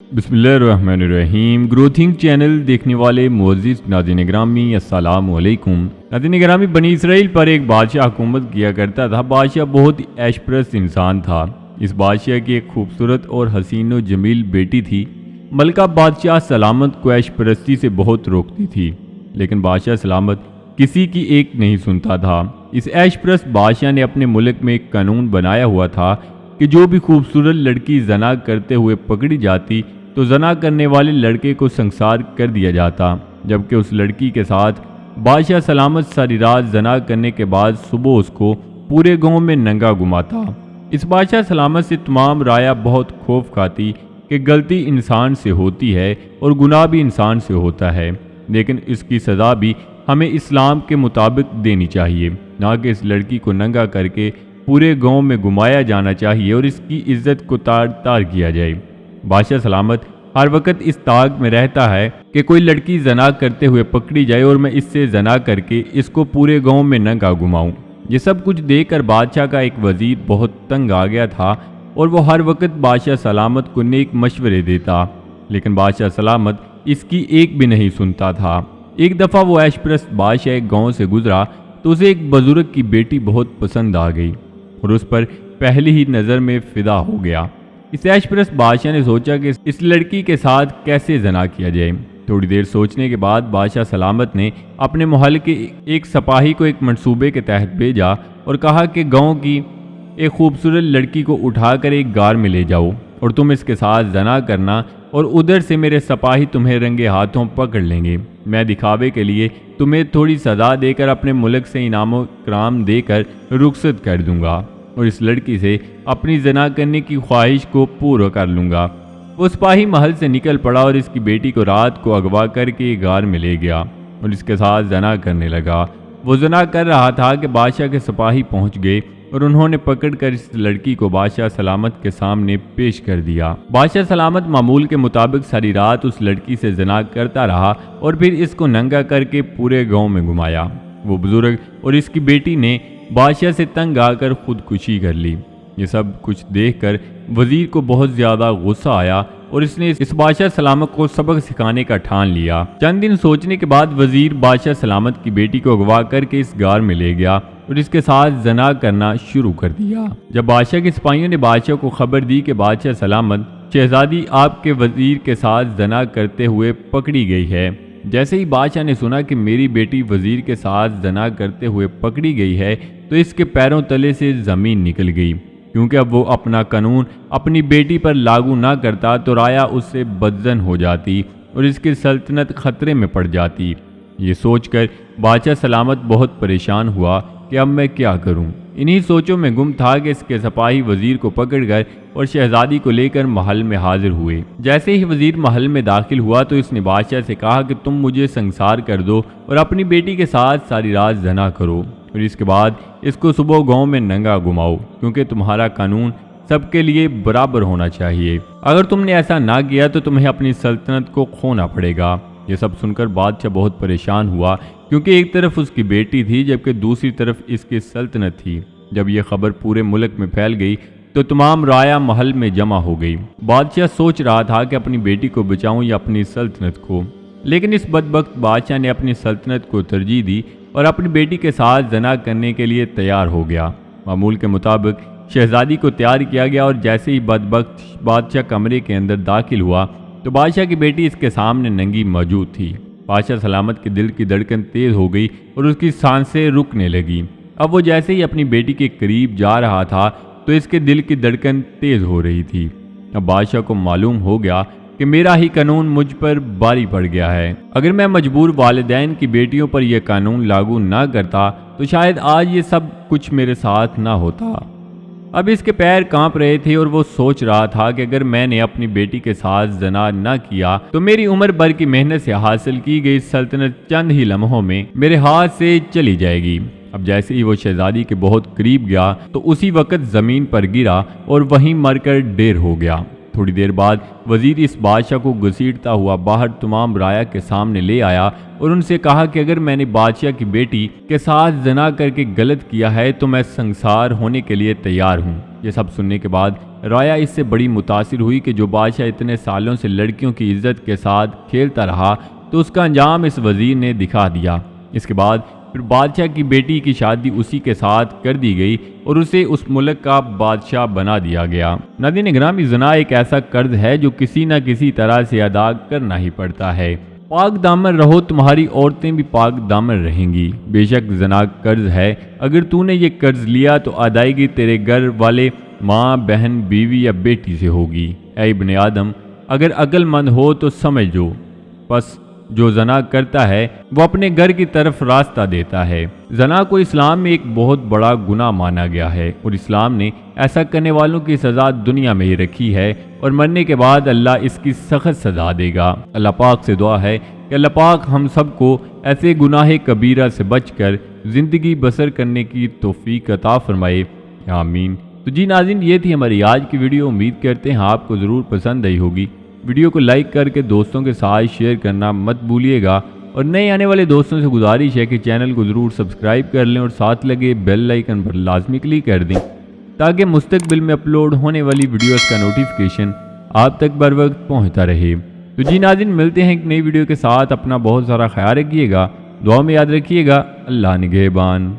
بسم اللہ الرحمن الرحیم۔ گروتھنگ چینل دیکھنے والے معزز ناظرین گرامی السلام علیکم۔ ناظرین گرامی، بنی اسرائیل پر ایک بادشاہ حکومت کیا کرتا تھا۔ بادشاہ بہت ہی عیش پرست انسان تھا۔ اس بادشاہ کی ایک خوبصورت اور حسین و جمیل بیٹی تھی۔ ملکہ بادشاہ سلامت کو عیش پرستی سے بہت روکتی تھی، لیکن بادشاہ سلامت کسی کی ایک نہیں سنتا تھا۔ اس عیش پرست بادشاہ نے اپنے ملک میں ایک قانون بنایا ہوا تھا کہ جو بھی خوبصورت لڑکی زنا کرتے ہوئے پکڑی جاتی تو زنا کرنے والے لڑکے کو سنسار کر دیا جاتا، جبکہ اس لڑکی کے ساتھ بادشاہ سلامت ساری رات زنا کرنے کے بعد صبح اس کو پورے گاؤں میں ننگا گھماتا۔ اس بادشاہ سلامت سے تمام رعایا بہت خوف کھاتی کہ غلطی انسان سے ہوتی ہے اور گناہ بھی انسان سے ہوتا ہے، لیکن اس کی سزا بھی ہمیں اسلام کے مطابق دینی چاہیے، نہ کہ اس لڑکی کو ننگا کر کے پورے گاؤں میں گھمایا جانا چاہیے اور اس کی عزت کو تار تار کیا جائے۔ بادشاہ سلامت ہر وقت اس طاق میں رہتا ہے کہ کوئی لڑکی زنا کرتے ہوئے پکڑی جائے اور میں اس سے زنا کر کے اس کو پورے گاؤں میں ننگا گھماؤں۔ یہ سب کچھ دیکھ کر بادشاہ کا ایک وزیر بہت تنگ آ گیا تھا اور وہ ہر وقت بادشاہ سلامت کو نیک مشورے دیتا، لیکن بادشاہ سلامت اس کی ایک بھی نہیں سنتا تھا۔ ایک دفعہ وہ عیش پرست بادشاہ ایک گاؤں سے گزرا تو اسے ایک بزرگ کی بیٹی بہت پسند آ گئی اور اس پر پہلی ہی نظر میں فدا ہو گیا۔ اس عیش پرست بادشاہ نے سوچا کہ اس لڑکی کے ساتھ کیسے زنا کیا جائے۔ تھوڑی دیر سوچنے کے بعد بادشاہ سلامت نے اپنے محل کے ایک سپاہی کو ایک منصوبے کے تحت بھیجا اور کہا کہ گاؤں کی ایک خوبصورت لڑکی کو اٹھا کر ایک غار میں لے جاؤ اور تم اس کے ساتھ زنا کرنا، اور ادھر سے میرے سپاہی تمہیں رنگے ہاتھوں پکڑ لیں گے۔ میں دکھاوے کے لیے تمہیں تھوڑی سزا دے کر اپنے ملک سے انعام و اکرام دے کر رخصت کر دوں گا اور اس لڑکی سے اپنی زنا کرنے کی خواہش کو پورا کر لوں گا۔ وہ سپاہی محل سے نکل پڑا اور اس کی بیٹی کو رات کو اغوا کر کے غار میں لے گیا اور اس کے ساتھ زنا کرنے لگا۔ وہ زنا کر رہا تھا کہ بادشاہ کے سپاہی پہنچ گئے اور انہوں نے پکڑ کر اس لڑکی کو بادشاہ سلامت کے سامنے پیش کر دیا۔ بادشاہ سلامت معمول کے مطابق ساری رات اس لڑکی سے زنا کرتا رہا اور پھر اس کو ننگا کر کے پورے گاؤں میں گھمایا۔ وہ بزرگ اور اس کی بیٹی نے بادشاہ سے تنگ آ کر خودکشی کر لی۔ یہ سب کچھ دیکھ کر وزیر کو بہت زیادہ غصہ آیا اور اس نے اس بادشاہ سلامت کو سبق سکھانے کا ٹھان لیا۔ چند دن سوچنے کے بعد وزیر بادشاہ سلامت کی بیٹی کو اغوا کر کے اس غار میں لے گیا اور اس کے ساتھ زنا کرنا شروع کر دیا۔ جب بادشاہ کے سپاہیوں نے بادشاہ کو خبر دی کہ بادشاہ سلامت شہزادی آپ کے وزیر کے ساتھ زنا کرتے ہوئے پکڑی گئی ہے، جیسے ہی بادشاہ نے سنا کہ میری بیٹی وزیر کے ساتھ زنا کرتے ہوئے پکڑی گئی ہے تو اس کے پیروں تلے سے زمین نکل گئی، کیونکہ اب وہ اپنا قانون اپنی بیٹی پر لاگو نہ کرتا تو رعایا اس سے بدظن ہو جاتی اور اس کی سلطنت خطرے میں پڑ جاتی۔ یہ سوچ کر بادشاہ سلامت بہت پریشان ہوا کہ اب میں کیا کروں۔ انہی سوچوں میں گم تھا کہ اس کے سپاہی وزیر کو پکڑ کر اور شہزادی کو لے کر محل میں حاضر ہوئے۔ جیسے ہی وزیر محل میں داخل ہوا تو اس نے بادشاہ سے کہا کہ تم مجھے سنسار کر دو اور اپنی بیٹی کے ساتھ ساری رات زنا کرو اور اس کے بعد اس کو صبح گاؤں میں ننگا گھماؤ، کیونکہ تمہارا قانون سب کے لیے برابر ہونا چاہیے۔ اگر تم نے ایسا نہ کیا تو تمہیں اپنی سلطنت کو کھونا پڑے گا۔ یہ سب سن کر بادشاہ بہت پریشان ہوا، کیونکہ ایک طرف اس کی بیٹی تھی جبکہ دوسری طرف اس کی سلطنت تھی۔ جب یہ خبر پورے ملک میں پھیل گئی تو تمام رعایا محل میں جمع ہو گئی۔ بادشاہ سوچ رہا تھا کہ اپنی بیٹی کو بچاؤں یا اپنی سلطنت کو، لیکن اس بدبخت بادشاہ نے اپنی سلطنت کو ترجیح دی اور اپنی بیٹی کے ساتھ زنا کرنے کے لیے تیار ہو گیا۔ معمول کے مطابق شہزادی کو تیار کیا گیا اور جیسے ہی بدبخت بادشاہ کمرے کے اندر داخل ہوا تو بادشاہ کی بیٹی اس کے سامنے ننگی موجود تھی۔ بادشاہ سلامت کے دل کی دھڑکن تیز ہو گئی اور اس کی سانسیں رکنے لگی۔ اب وہ جیسے ہی اپنی بیٹی کے قریب جا رہا تھا تو اس کے دل کی دھڑکن تیز ہو رہی تھی۔ اب بادشاہ کو معلوم ہو گیا کہ میرا ہی قانون مجھ پر باری پڑ گیا ہے۔ اگر میں مجبور والدین کی بیٹیوں پر یہ قانون لاگو نہ کرتا تو شاید آج یہ سب کچھ میرے ساتھ نہ ہوتا۔ اب اس کے پیر کانپ رہے تھے اور وہ سوچ رہا تھا کہ اگر میں نے اپنی بیٹی کے ساتھ زنا نہ کیا تو میری عمر بھر کی محنت سے حاصل کی گئی سلطنت چند ہی لمحوں میں میرے ہاتھ سے چلی جائے گی۔ اب جیسے ہی وہ شہزادی کے بہت قریب گیا تو اسی وقت زمین پر گرا اور وہیں مر کر ڈھیر ہو گیا۔ تھوڑی دیر بعد وزیر اس بادشاہ کو گھسیٹتا ہوا باہر تمام رعایا کے سامنے لے آیا اور ان سے کہا کہ اگر میں نے بادشاہ کی بیٹی کے ساتھ زنا کر کے غلط کیا ہے تو میں سنسار ہونے کے لیے تیار ہوں۔ یہ سب سننے کے بعد رایا اس سے بڑی متاثر ہوئی کہ جو بادشاہ اتنے سالوں سے لڑکیوں کی عزت کے ساتھ کھیلتا رہا تو اس کا انجام اس وزیر نے دکھا دیا۔ اس کے بعد پھر بادشاہ کی بیٹی کی شادی اسی کے ساتھ کر دی گئی اور اسے اس ملک کا بادشاہ بنا دیا گیا۔ ناظرین گرامی، زنا ایک ایسا قرض ہے جو کسی نہ کسی طرح سے ادا کرنا ہی پڑتا ہے۔ پاک دامن رہو، تمہاری عورتیں بھی پاک دامن رہیں گی۔ بے شک زنا قرض ہے، اگر تو نے یہ قرض لیا تو ادائیگی تیرے گھر والے ماں، بہن، بیوی یا بیٹی سے ہوگی۔ اے ابن آدم، اگر عقل مند ہو تو سمجھو، پس جو زنا کرتا ہے وہ اپنے گھر کی طرف راستہ دیتا ہے۔ زنا کو اسلام میں ایک بہت بڑا گناہ مانا گیا ہے اور اسلام نے ایسا کرنے والوں کی سزا دنیا میں ہی رکھی ہے اور مرنے کے بعد اللہ اس کی سخت سزا دے گا۔ اللہ پاک سے دعا ہے کہ اللہ پاک ہم سب کو ایسے گناہ کبیرہ سے بچ کر زندگی بسر کرنے کی توفیق عطا فرمائے، آمین۔ تو جی ناظرین، یہ تھی ہماری آج کی ویڈیو۔ امید کرتے ہیں آپ کو ضرور پسند آئی ہوگی۔ ویڈیو کو لائک کر کے دوستوں کے ساتھ شیئر کرنا مت بھولیے گا، اور نئے آنے والے دوستوں سے گزارش ہے کہ چینل کو ضرور سبسکرائب کر لیں اور ساتھ لگے بیل آئیکن پر لازمی کلک کر دیں تاکہ مستقبل میں اپلوڈ ہونے والی ویڈیوز کا نوٹیفیکیشن آپ تک بر وقت پہنچتا رہے۔ تو جی ناظرین، ملتے ہیں ایک نئی ویڈیو کے ساتھ۔ اپنا بہت سارا خیال رکھیے گا، دعا میں یاد رکھیے گا۔ اللہ نگہبان۔